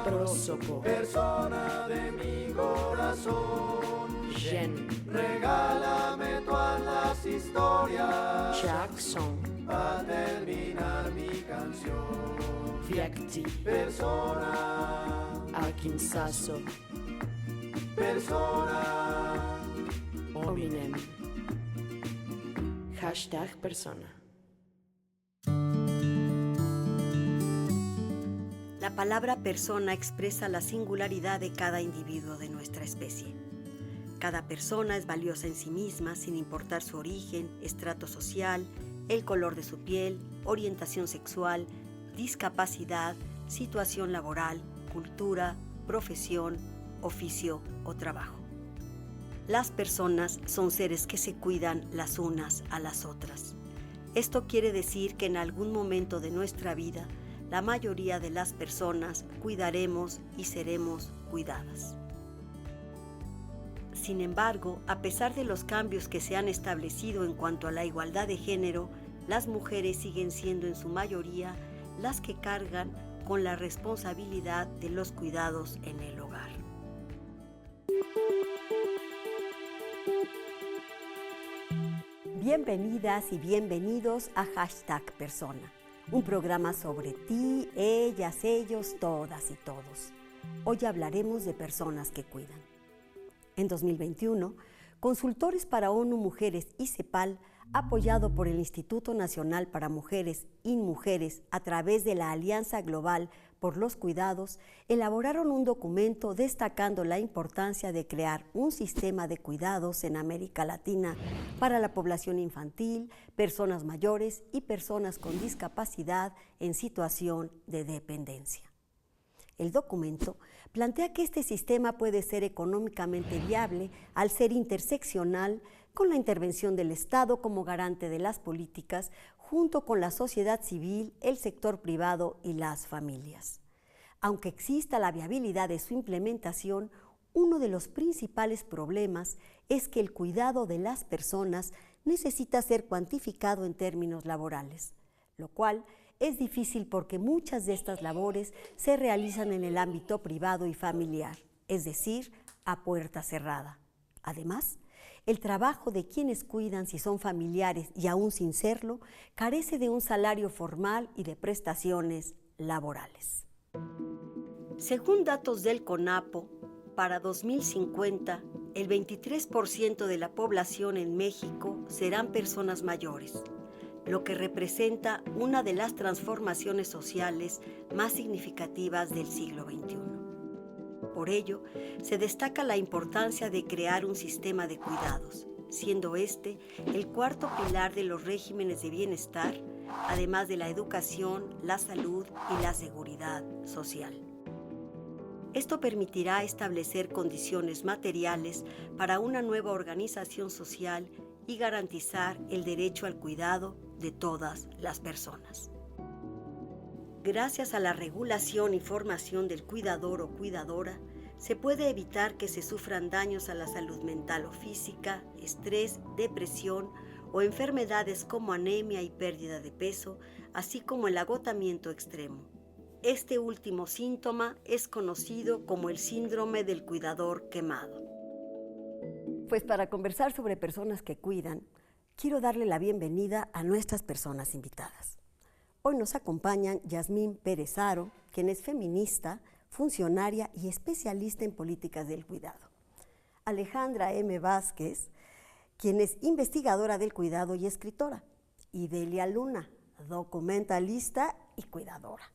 Prósopo, persona de mi corazón. Jen, Regálame todas las historias Jackson, para terminar mi canción. Vyakti, Persona, Arkinsaso, persona. Hominem. Hashtag persona. La palabra persona expresa la singularidad de cada individuo de nuestra especie. Cada persona es valiosa en sí misma, sin importar su origen, estrato social, el color de su piel, orientación sexual, discapacidad, situación laboral, cultura, profesión, oficio o trabajo. Las personas son seres que se cuidan las unas a las otras. Esto quiere decir que en algún momento de nuestra vida, la mayoría de las personas cuidaremos y seremos cuidadas. Sin embargo, a pesar de los cambios que se han establecido en cuanto a la igualdad de género, las mujeres siguen siendo en su mayoría las que cargan con la responsabilidad de los cuidados en el hogar. Bienvenidas y bienvenidos a Hashtag Persona, un programa sobre ti, ellas, ellos, todas y todos. Hoy hablaremos de personas que cuidan. En 2021, Consultores para ONU Mujeres y CEPAL, apoyado por el Instituto Nacional para Mujeres y Mujeres a través de la Alianza Global por los Cuidados, elaboraron un documento destacando la importancia de crear un sistema de cuidados en América Latina para la población infantil, personas mayores y personas con discapacidad en situación de dependencia. El documento plantea que este sistema puede ser económicamente viable al ser interseccional con la intervención del Estado como garante de las políticas, junto con la sociedad civil, el sector privado y las familias. Aunque exista la viabilidad de su implementación, uno de los principales problemas es que el cuidado de las personas necesita ser cuantificado en términos laborales, lo cual es difícil porque muchas de estas labores se realizan en el ámbito privado y familiar, es decir, a puerta cerrada. Además, el trabajo de quienes cuidan, si son familiares y aún sin serlo, carece de un salario formal y de prestaciones laborales. Según datos del CONAPO, para 2050, el 23% de la población en México serán personas mayores, lo que representa una de las transformaciones sociales más significativas del siglo XXI. Por ello, se destaca la importancia de crear un sistema de cuidados, siendo este el cuarto pilar de los regímenes de bienestar, además de la educación, la salud y la seguridad social. Esto permitirá establecer condiciones materiales para una nueva organización social y garantizar el derecho al cuidado de todas las personas. Gracias a la regulación y formación del cuidador o cuidadora, se puede evitar que se sufran daños a la salud mental o física, estrés, depresión o enfermedades como anemia y pérdida de peso, así como el agotamiento extremo. Este último síntoma es conocido como el síndrome del cuidador quemado. Pues para conversar sobre personas que cuidan, quiero darle la bienvenida a nuestras personas invitadas. Hoy nos acompañan Yasmín Pérez Haro, quien es feminista, funcionaria y especialista en políticas del cuidado. Alejandra M. Vázquez, quien es investigadora del cuidado y escritora. Y Delia Luna, documentalista y cuidadora.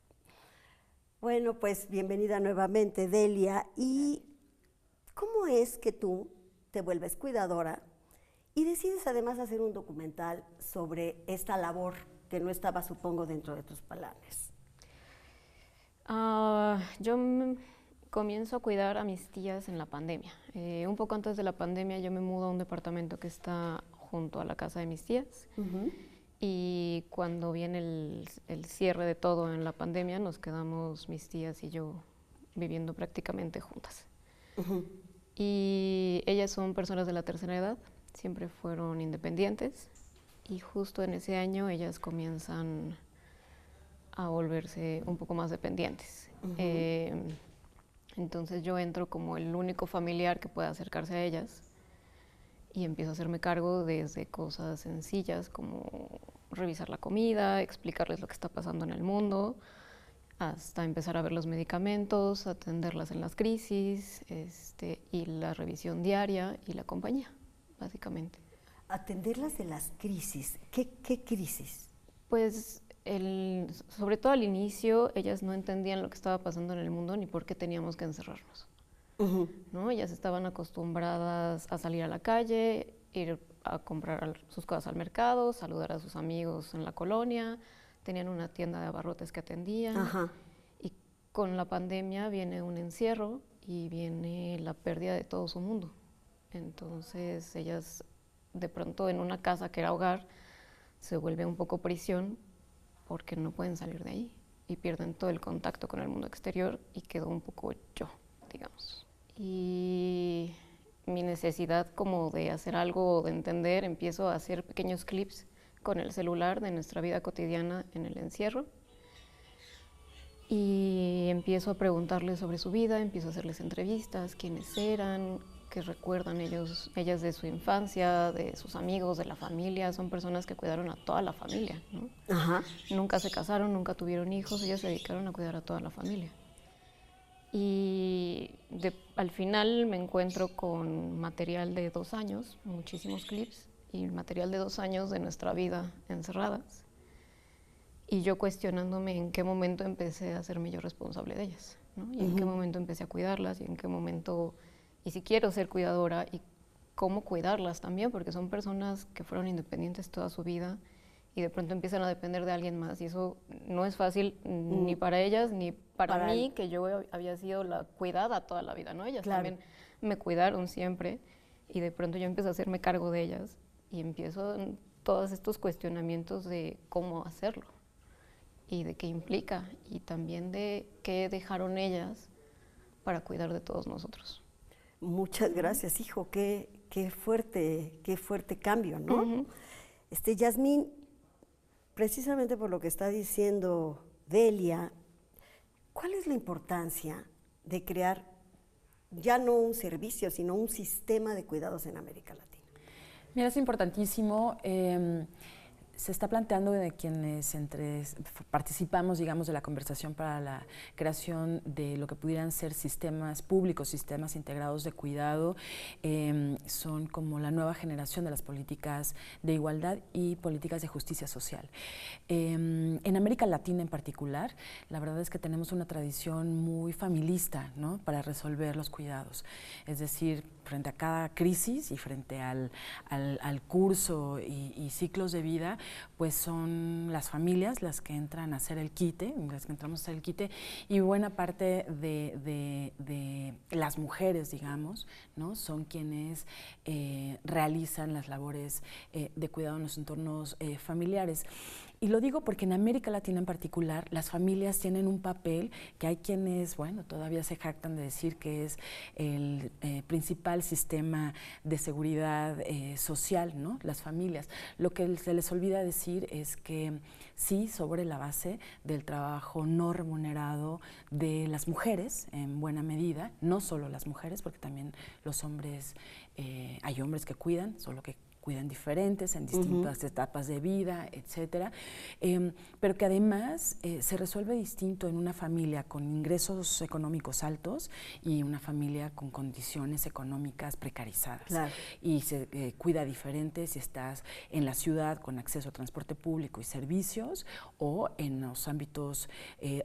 Bueno, pues bienvenida nuevamente, Delia. ¿Y cómo es que tú te vuelves cuidadora y decides además hacer un documental sobre esta labor que no estaba, supongo, dentro de tus planes? Yo comienzo a cuidar a mis tías en la pandemia. Un poco antes de la pandemia yo me mudo a un departamento que está junto a la casa de mis tías. Y cuando viene el cierre de todo en la pandemia, nos quedamos mis tías y yo viviendo prácticamente juntas. Y ellas son personas de la tercera edad, siempre fueron independientes, y justo en ese año ellas comienzan a volverse un poco más dependientes. Entonces yo entro como el único familiar que puede acercarse a ellas y empiezo a hacerme cargo desde cosas sencillas como revisar la comida, explicarles lo que está pasando en el mundo, hasta empezar a ver los medicamentos, atenderlas en las crisis, y la revisión diaria y la compañía, básicamente. Atenderlas de las crisis. ¿Qué crisis? Pues sobre todo al inicio ellas no entendían lo que estaba pasando en el mundo ni por qué teníamos que encerrarnos. ¿No? Ellas estaban acostumbradas a salir a la calle, ir a comprar sus cosas al mercado, saludar a sus amigos en la colonia, tenían una tienda de abarrotes que atendían. Ajá. Y con la pandemia viene un encierro y viene la pérdida de todo su mundo. Entonces ellas de pronto en una casa que era hogar se vuelve un poco prisión porque no pueden salir de ahí y pierden todo el contacto con el mundo exterior y quedó un poco yo, digamos. Y mi necesidad como de hacer algo, de entender, empiezo a hacer pequeños clips con el celular de nuestra vida cotidiana en el encierro y empiezo a preguntarles sobre su vida, empiezo a hacerles entrevistas, quiénes eran, qué recuerdan ellas de su infancia, de sus amigos, de la familia. Son personas que cuidaron a toda la familia, ¿no? Ajá. Nunca se casaron, nunca tuvieron hijos, ellas se dedicaron a cuidar a toda la familia. Y al final me encuentro con material de 2 años, muchísimos clips, y material de 2 años de nuestra vida encerradas. Y yo cuestionándome en qué momento empecé a hacerme yo responsable de ellas, ¿no? Y en qué momento empecé a cuidarlas, y en qué momento, y si quiero ser cuidadora, y cómo cuidarlas también, porque son personas que fueron independientes toda su vida, y de pronto empiezan a depender de alguien más, y eso no es fácil ni para ellas, ni para mí, que yo había sido la cuidada toda la vida, ¿no? Ellas también me cuidaron siempre, y de pronto yo empiezo a hacerme cargo de ellas, y empiezo todos estos cuestionamientos de cómo hacerlo, y de qué implica, y también de qué dejaron ellas para cuidar de todos nosotros. Muchas gracias, hijo, qué fuerte cambio, ¿no? Yasmín, precisamente por lo que está diciendo Delia, ¿cuál es la importancia de crear ya no un servicio, sino un sistema de cuidados en América Latina? Mira, es importantísimo. Se está planteando de quienes participamos, digamos, de la conversación para la creación de lo que pudieran ser sistemas públicos, sistemas integrados de cuidado, son como la nueva generación de las políticas de igualdad y políticas de justicia social. En América Latina en particular, la verdad es que tenemos una tradición muy familista, ¿no?, para resolver los cuidados. Es decir, frente a cada crisis y frente al curso y ciclos de vida, pues son las familias las que entran a hacer el quite, y buena parte de las mujeres, digamos, ¿no?, son quienes realizan las labores de cuidado en los entornos familiares. Y lo digo porque en América Latina en particular, las familias tienen un papel que hay quienes, bueno, todavía se jactan de decir que es el principal sistema de seguridad social, ¿no?, las familias. Lo que se les olvida decir es que sí, sobre la base del trabajo no remunerado de las mujeres, en buena medida, no solo las mujeres, porque también los hombres, hay hombres que cuidan, solo que cuidan diferentes en distintas etapas de vida, etcétera, pero que además se resuelve distinto en una familia con ingresos económicos altos y una familia con condiciones económicas precarizadas. Claro. Y se cuida diferente si estás en la ciudad con acceso a transporte público y servicios o en los ámbitos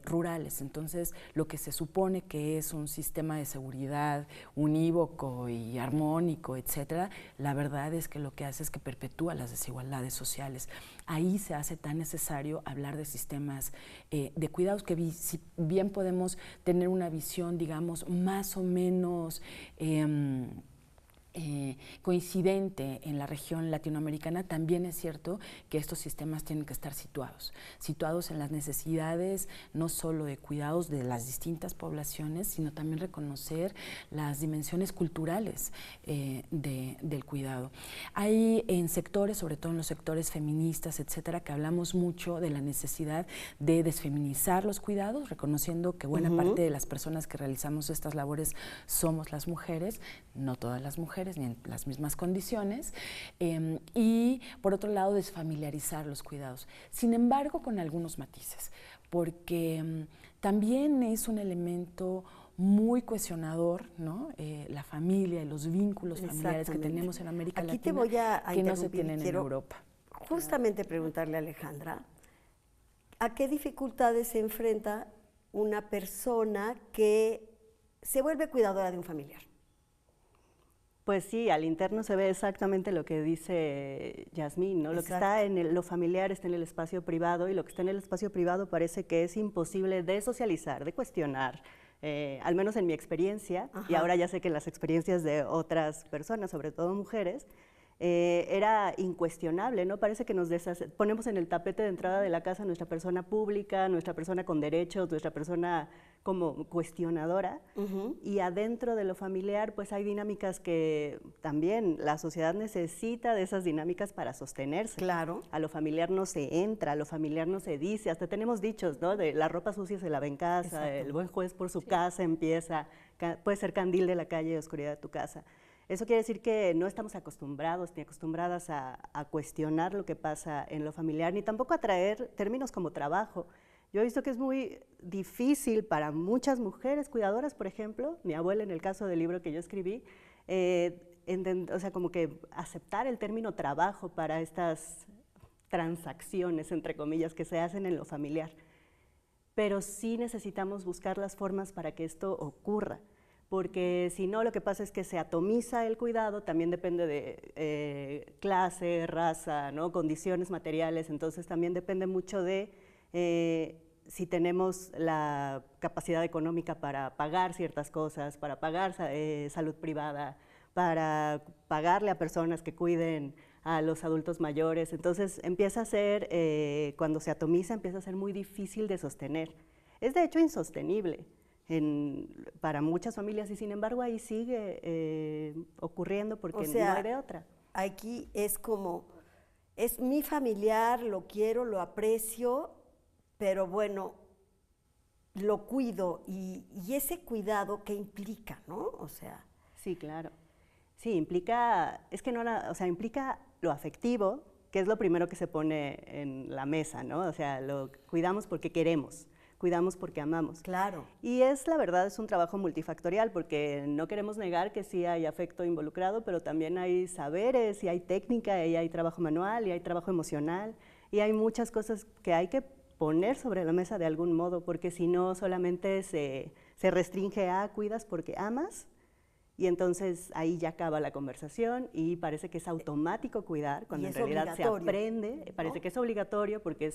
rurales. Entonces, lo que se supone que es un sistema de seguridad unívoco y armónico, etcétera, la verdad es que lo que hace es que perpetúa las desigualdades sociales. Ahí se hace tan necesario hablar de sistemas de cuidados que si bien podemos tener una visión, digamos, más o menos coincidente en la región latinoamericana, también es cierto que estos sistemas tienen que estar situados en las necesidades no solo de cuidados de las distintas poblaciones, sino también reconocer las dimensiones culturales del cuidado. Hay en sectores, sobre todo en los sectores feministas, etcétera, que hablamos mucho de la necesidad de desfeminizar los cuidados, reconociendo que buena parte de las personas que realizamos estas labores somos las mujeres, no todas las mujeres, ni en las mismas condiciones, y por otro lado desfamiliarizar los cuidados. Sin embargo, con algunos matices, porque también es un elemento muy cuestionador, ¿no? La familia y los vínculos familiares que tenemos en América Aquí Latina, te voy a que no se interrumpir. tienen en Quiero Europa. justamente preguntarle a Alejandra, ¿a qué dificultades se enfrenta una persona que se vuelve cuidadora de un familiar? Pues sí, al interno se ve exactamente lo que dice Yasmín, ¿no? Lo que está en lo familiar está en el espacio privado, y lo que está en el espacio privado parece que es imposible de socializar, de cuestionar, al menos en mi experiencia, y ahora ya sé que en las experiencias de otras personas, sobre todo mujeres, era incuestionable, ¿no? Parece que ponemos en el tapete de entrada de la casa nuestra persona pública, nuestra persona con derechos, nuestra persona como cuestionadora, y adentro de lo familiar pues hay dinámicas que también la sociedad necesita de esas dinámicas para sostenerse. Claro. A lo familiar no se entra, a lo familiar no se dice, hasta tenemos dichos, ¿no? De la ropa sucia se lava en casa, el buen juez por su casa empieza, puede ser candil de la calle, oscuridad de tu casa. Eso quiere decir que no estamos acostumbrados ni acostumbradas a cuestionar lo que pasa en lo familiar, ni tampoco a traer términos como trabajo. Yo he visto que es muy difícil para muchas mujeres cuidadoras, por ejemplo, mi abuela en el caso del libro que yo escribí, o sea, como que aceptar el término trabajo para estas transacciones, entre comillas, que se hacen en lo familiar. Pero sí necesitamos buscar las formas para que esto ocurra, porque si no, lo que pasa es que se atomiza el cuidado, también depende de clase, raza, ¿no? Condiciones materiales, entonces también depende mucho de si tenemos la capacidad económica para pagar ciertas cosas, para pagar salud privada, para pagarle a personas que cuiden a los adultos mayores. Entonces empieza a ser, cuando se atomiza, empieza a ser muy difícil de sostener. Es de hecho insostenible para muchas familias, y sin embargo ahí sigue ocurriendo porque O sea, no hay de otra. Aquí es como, es mi familiar, lo quiero, lo aprecio, pero bueno, lo cuido, y ese cuidado, ¿qué implica, no? O sea... Sí, claro. Sí, implica, es que no, o sea, implica lo afectivo, que es lo primero que se pone en la mesa, ¿no? O sea, lo cuidamos porque queremos, cuidamos porque amamos. Claro. Y la verdad, es un trabajo multifactorial, porque no queremos negar que sí hay afecto involucrado, pero también hay saberes, y hay técnica, y hay trabajo manual, y hay trabajo emocional, y hay muchas cosas que hay que poner sobre la mesa de algún modo, porque si no solamente se restringe a cuidas porque amas, y entonces ahí ya acaba la conversación y parece que es automático cuidar, cuando en realidad se aprende, parece que es obligatorio porque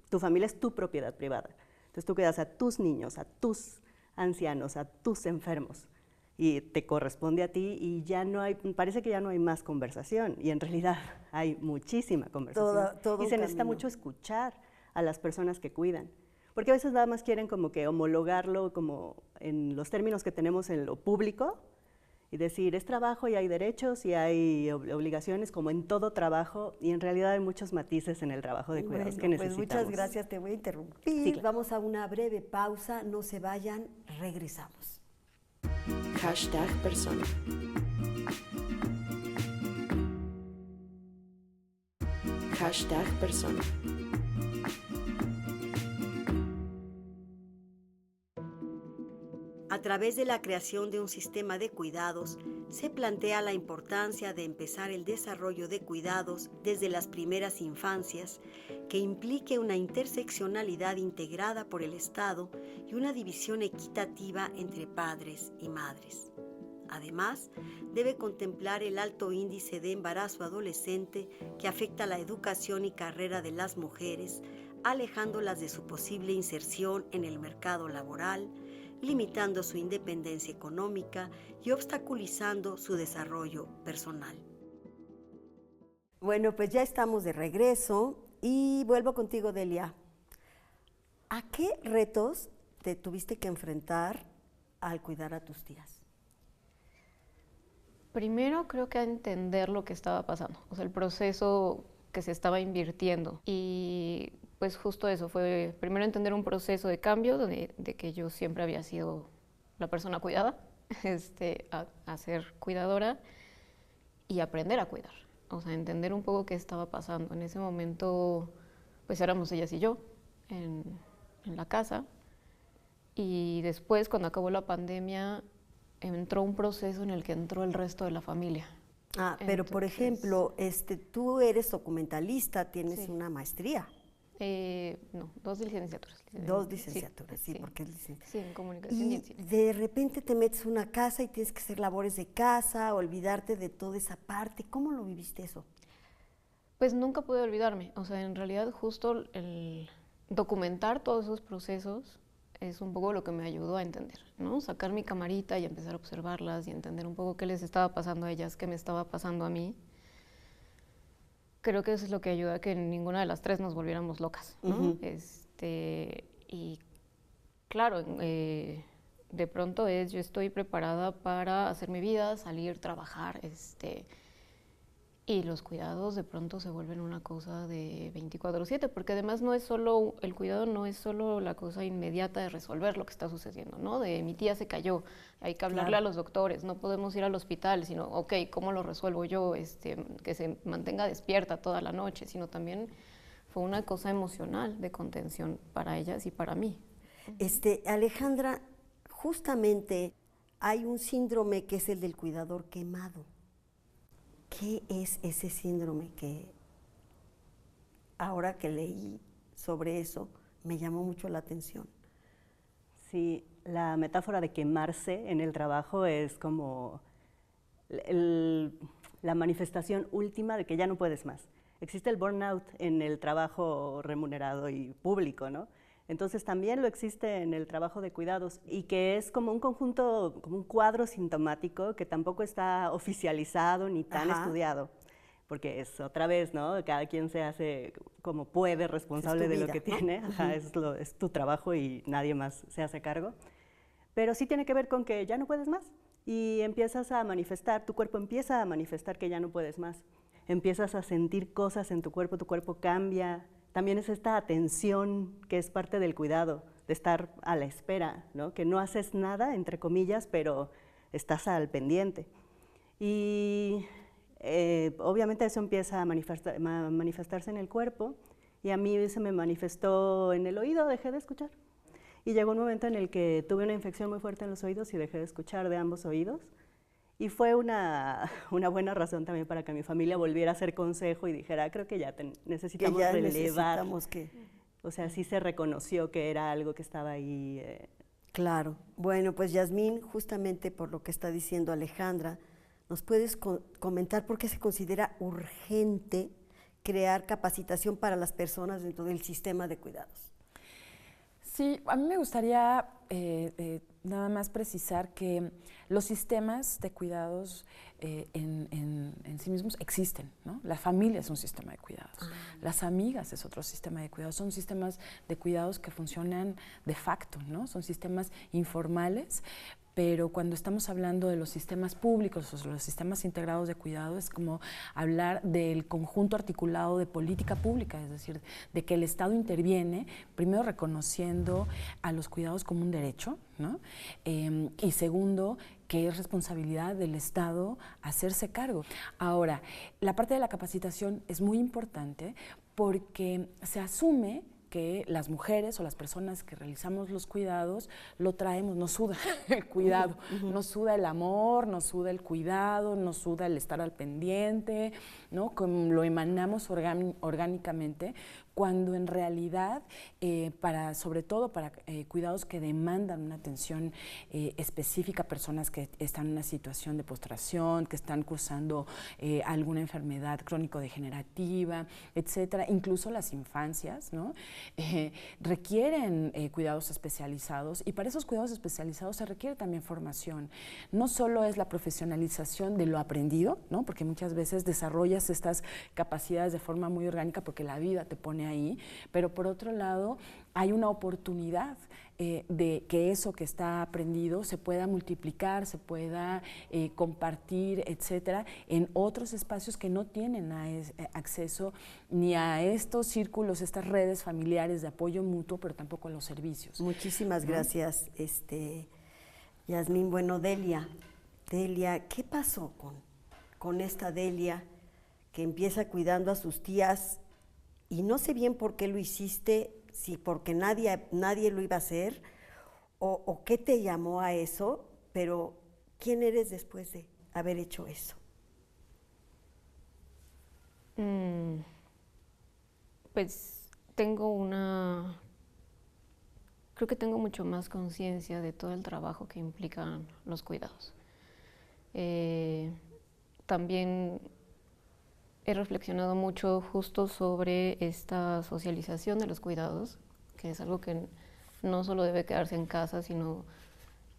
tu familia es tu propiedad privada. Entonces tú cuidas a tus niños, a tus ancianos, a tus enfermos, y te corresponde a ti, y ya no hay, parece que ya no hay más conversación, y en realidad hay muchísima conversación. Todo y se necesita mucho escuchar a las personas que cuidan, porque a veces nada más quieren como que homologarlo como en los términos que tenemos en lo público, y decir, es trabajo y hay derechos y hay obligaciones, como en todo trabajo, y en realidad hay muchos matices en el trabajo de cuidados que necesitamos. Pues muchas gracias, te voy a interrumpir. Sí, claro. Vamos a una breve pausa, no se vayan, regresamos. #persona. #persona. A través de la creación de un sistema de cuidados, se plantea la importancia de empezar el desarrollo de cuidados desde las primeras infancias, que implique una interseccionalidad integrada por el Estado y una división equitativa entre padres y madres. Además, debe contemplar el alto índice de embarazo adolescente que afecta la educación y carrera de las mujeres, alejándolas de su posible inserción en el mercado laboral, limitando su independencia económica y obstaculizando su desarrollo personal. Bueno, pues ya estamos de regreso y vuelvo contigo, Delia. ¿A qué retos te tuviste que enfrentar al cuidar a tus tías? Primero creo que a entender lo que estaba pasando, o sea, el proceso que se estaba invirtiendo. Y pues justo eso, fue primero entender un proceso de cambio de que yo siempre había sido la persona cuidada, a ser cuidadora y aprender a cuidar. O sea, entender un poco qué estaba pasando. En ese momento, pues éramos ellas y yo en la casa. Y después, cuando acabó la pandemia, entró un proceso en el que entró el resto de la familia. Pero por ejemplo, tú eres documentalista, tienes Sí. una maestría. No, 2 licenciaturas. 2 licenciaturas, sí, porque es licenciatura. Sí, en comunicación y en Y cine. de repente te metes a una casa y tienes que hacer labores de casa, olvidarte de toda esa parte. ¿Cómo lo viviste eso? Pues nunca pude olvidarme. O sea, en realidad justo el documentar todos esos procesos es un poco lo que me ayudó a entender, ¿no? Sacar mi camarita y empezar a observarlas y entender un poco qué les estaba pasando a ellas, qué me estaba pasando a mí. Creo que eso es lo que ayuda a que ninguna de las tres nos volviéramos locas, ¿no? Ujú. Y claro, de pronto yo estoy preparada para hacer mi vida, salir, trabajar, y los cuidados de pronto se vuelven una cosa de 24/7, porque además no es solo, el cuidado no es solo la cosa inmediata de resolver lo que está sucediendo, ¿no? De mi tía se cayó, hay que hablarle Claro. a los doctores, no podemos ir al hospital, sino, ok, ¿cómo lo resuelvo yo? Que se mantenga despierta toda la noche, sino también fue una cosa emocional de contención para ellas y para mí. Alejandra, justamente hay un síndrome que es el del cuidador quemado. ¿Qué es ese síndrome que ahora que leí sobre eso me llamó mucho la atención? Sí, la metáfora de quemarse en el trabajo es como la manifestación última de que ya no puedes más. Existe el burnout en el trabajo remunerado y público, ¿no? Entonces también lo existe en el trabajo de cuidados y que es como un conjunto, como un cuadro sintomático que tampoco está oficializado ni tan Ajá. estudiado, porque es otra vez, ¿no? Cada quien se hace como puede, responsable tu de lo vida, que ¿no? tiene, ajá, es tu trabajo y nadie más se hace cargo. Pero sí tiene que ver con que ya no puedes más y empiezas a manifestar, tu cuerpo empieza a manifestar que ya no puedes más. Empiezas a sentir cosas en tu cuerpo cambia. También es esta atención que es parte del cuidado, de estar a la espera, ¿no? Que no haces nada, entre comillas, pero estás al pendiente. Y obviamente eso empieza a manifestarse en el cuerpo y a mí se me manifestó en el oído, dejé de escuchar. Y llegó un momento en el que tuve una infección muy fuerte en los oídos y dejé de escuchar de ambos oídos. Y fue una buena razón también para que mi familia volviera a hacer consejo y dijera, creo que ya necesitamos Que ya relevar. necesitamos que... O sea, sí se reconoció que era algo que estaba ahí. Claro. Bueno, pues Yasmín, justamente por lo que está diciendo Alejandra, ¿nos puedes comentar por qué se considera urgente crear capacitación para las personas dentro del sistema de cuidados? Sí, a mí me gustaría nada más precisar que los sistemas de cuidados en sí mismos existen, ¿no? La familia es un sistema de cuidados, las amigas es otro sistema de cuidados, son sistemas de cuidados que funcionan de facto, ¿no? Son sistemas informales, pero cuando estamos hablando de los sistemas públicos o los sistemas integrados de cuidado es como hablar del conjunto articulado de política pública, es decir, de que el Estado interviene, primero reconociendo a los cuidados como un derecho, ¿no? Y segundo, que es responsabilidad del Estado hacerse cargo. Ahora, la parte de la capacitación es muy importante porque se asume que las mujeres o las personas que realizamos los cuidados lo traemos, nos suda el cuidado, nos suda el amor, nos suda el cuidado, nos suda el estar al pendiente, ¿no? Como lo emanamos orgánicamente, cuando en realidad, sobre todo para cuidados que demandan una atención específica, personas que están en una situación de postración, que están cursando alguna enfermedad crónico-degenerativa, etcétera, incluso las infancias, ¿no? Requieren cuidados especializados, y para esos cuidados especializados se requiere también formación. No solo es la profesionalización de lo aprendido, ¿no? Porque muchas veces desarrollas estas capacidades de forma muy orgánica porque la vida te pone ahí, pero por otro lado hay una oportunidad de que eso que está aprendido se pueda multiplicar, se pueda compartir, etcétera, en otros espacios que no tienen acceso ni a estos círculos, estas redes familiares de apoyo mutuo, pero tampoco a los servicios. Muchísimas gracias, Yasmín. Bueno, Delia, ¿qué pasó con esta Delia que empieza cuidando a sus tías? Y no sé bien por qué lo hiciste, si porque nadie lo iba a hacer, o qué te llamó a eso, pero ¿quién eres después de haber hecho eso? Pues creo que tengo mucho más conciencia de todo el trabajo que implican los cuidados. También he reflexionado mucho justo sobre esta socialización de los cuidados, que es algo que no solo debe quedarse en casa, sino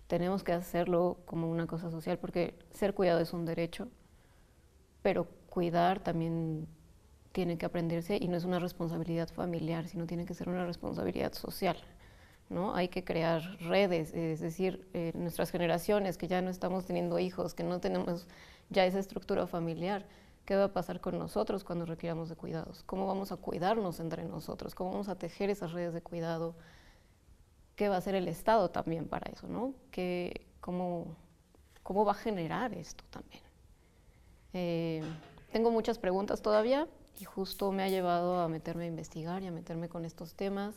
tenemos que hacerlo como una cosa social, porque ser cuidado es un derecho, pero cuidar también tiene que aprenderse y no es una responsabilidad familiar, sino tiene que ser una responsabilidad social, ¿no? Hay que crear redes, es decir, nuestras generaciones que ya no estamos teniendo hijos, que no tenemos ya esa estructura familiar. ¿Qué va a pasar con nosotros cuando requiramos de cuidados? ¿Cómo vamos a cuidarnos entre nosotros? ¿Cómo vamos a tejer esas redes de cuidado? ¿Qué va a hacer el Estado también para eso, ¿no? ¿Cómo va a generar esto también? Tengo muchas preguntas todavía y justo me ha llevado a meterme a investigar y a meterme con estos temas.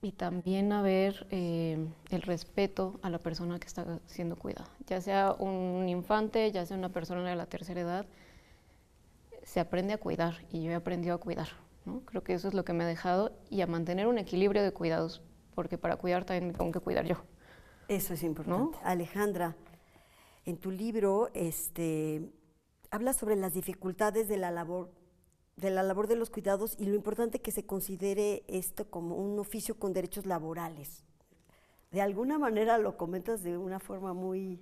Y también a ver el respeto a la persona que está siendo cuidada. Ya sea un infante, ya sea una persona de la tercera edad, se aprende a cuidar y yo he aprendido a cuidar, ¿no? Creo que eso es lo que me ha dejado y a mantener un equilibrio de cuidados, porque para cuidar también me tengo que cuidar yo. Eso es importante. ¿No? Alejandra, en tu libro hablas sobre las dificultades de la labor de los cuidados y lo importante que se considere esto como un oficio con derechos laborales. De alguna manera lo comentas de una forma muy,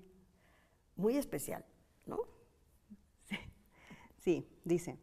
muy especial, ¿no? Sí, dice,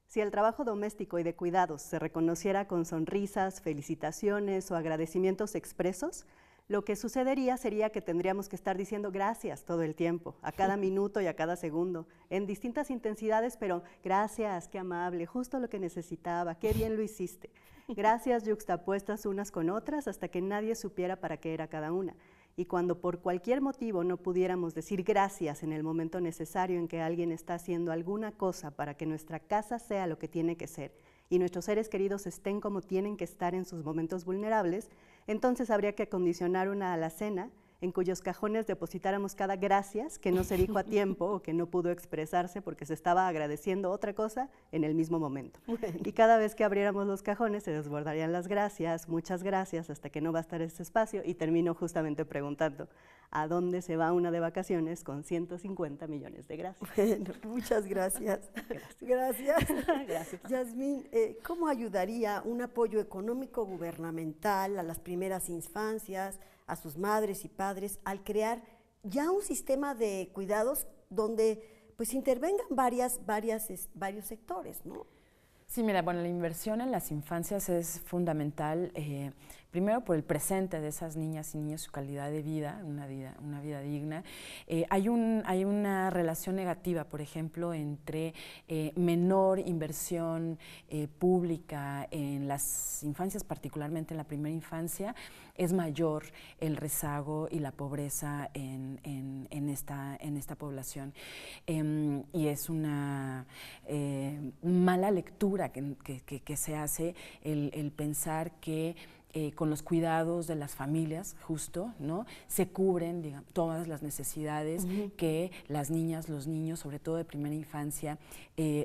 si el trabajo doméstico y de cuidados se reconociera con sonrisas, felicitaciones o agradecimientos expresos, lo que sucedería sería que tendríamos que estar diciendo gracias todo el tiempo, a cada minuto y a cada segundo, en distintas intensidades, pero gracias, qué amable, justo lo que necesitaba, qué bien lo hiciste. Gracias yuxtapuestas unas con otras hasta que nadie supiera para qué era cada una. Y cuando por cualquier motivo no pudiéramos decir gracias en el momento necesario en que alguien está haciendo alguna cosa para que nuestra casa sea lo que tiene que ser y nuestros seres queridos estén como tienen que estar en sus momentos vulnerables, entonces habría que acondicionar una alacena en cuyos cajones depositáramos cada gracias que no se dijo a tiempo o que no pudo expresarse porque se estaba agradeciendo otra cosa en el mismo momento. Y cada vez que abriéramos los cajones se desbordarían las gracias, muchas gracias, hasta que no va a estar ese espacio y termino justamente preguntando, ¿a dónde se va una de vacaciones con 150 millones de gracias? Bueno, muchas gracias. Gracias. Gracias. Yasmín, ¿cómo ayudaría un apoyo económico gubernamental a las primeras infancias, a sus madres y padres, al crear ya un sistema de cuidados donde pues intervengan varios sectores, ¿no? Sí, mira, bueno, la inversión en las infancias es fundamental, primero por el presente de esas niñas y niños, su calidad de vida, una vida digna. Hay una relación negativa, por ejemplo, entre menor inversión pública en las infancias, particularmente en la primera infancia, es mayor el rezago y la pobreza en esta población. Y es una mala lectura que se hace el pensar que con los cuidados de las familias, justo, ¿no? Se cubren, digamos, todas las necesidades que las niñas, los niños, sobre todo de primera infancia,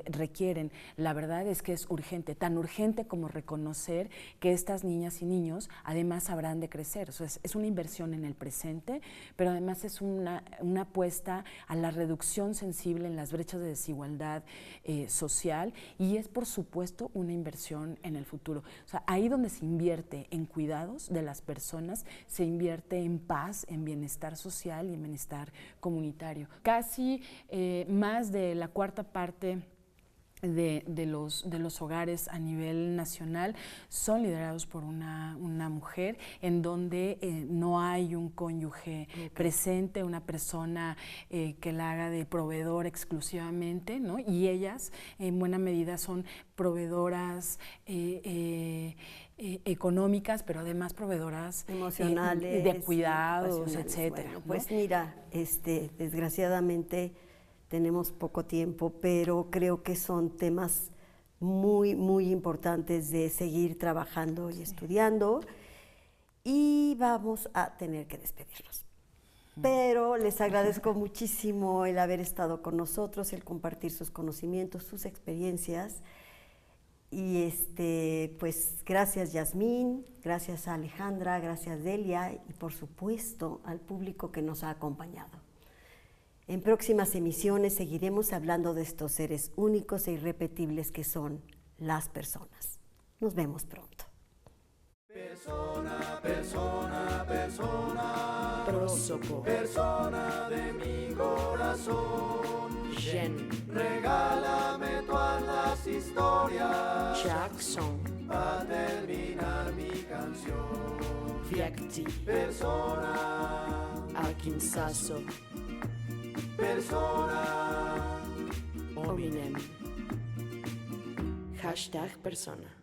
requieren. La verdad es que es urgente, tan urgente como reconocer que estas niñas y niños además habrán de crecer. O sea, es una inversión en el presente, pero además es una apuesta a la reducción sensible en las brechas de desigualdad social, y es, por supuesto, una inversión en el futuro. O sea, ahí donde se invierte en cuidados de las personas, se invierte en paz, en bienestar social y en bienestar comunitario. Casi más de la cuarta parte de los hogares a nivel nacional son liderados por una mujer, en donde no hay un cónyuge presente, una persona que la haga de proveedor exclusivamente, ¿no? Y ellas en buena medida son proveedoras económicas, pero además proveedoras emocionales, de cuidados, etcétera. Bueno, ¿no? pues mira, desgraciadamente tenemos poco tiempo, pero creo que son temas muy, muy importantes de seguir trabajando y estudiando, y vamos a tener que despedirnos. Pero les agradezco muchísimo el haber estado con nosotros, el compartir sus conocimientos, sus experiencias. Y pues gracias Yasmín, gracias a Alejandra, gracias Delia, y por supuesto al público que nos ha acompañado. En próximas emisiones seguiremos hablando de estos seres únicos e irrepetibles que son las personas. Nos vemos pronto. Persona, persona, persona, Prósopo. persona de mi corazón. Jen. Regálame todas las historias Jackson. para terminar mi canción. Vyakti. Persona, Akinsaso. persona. Hominem. #persona.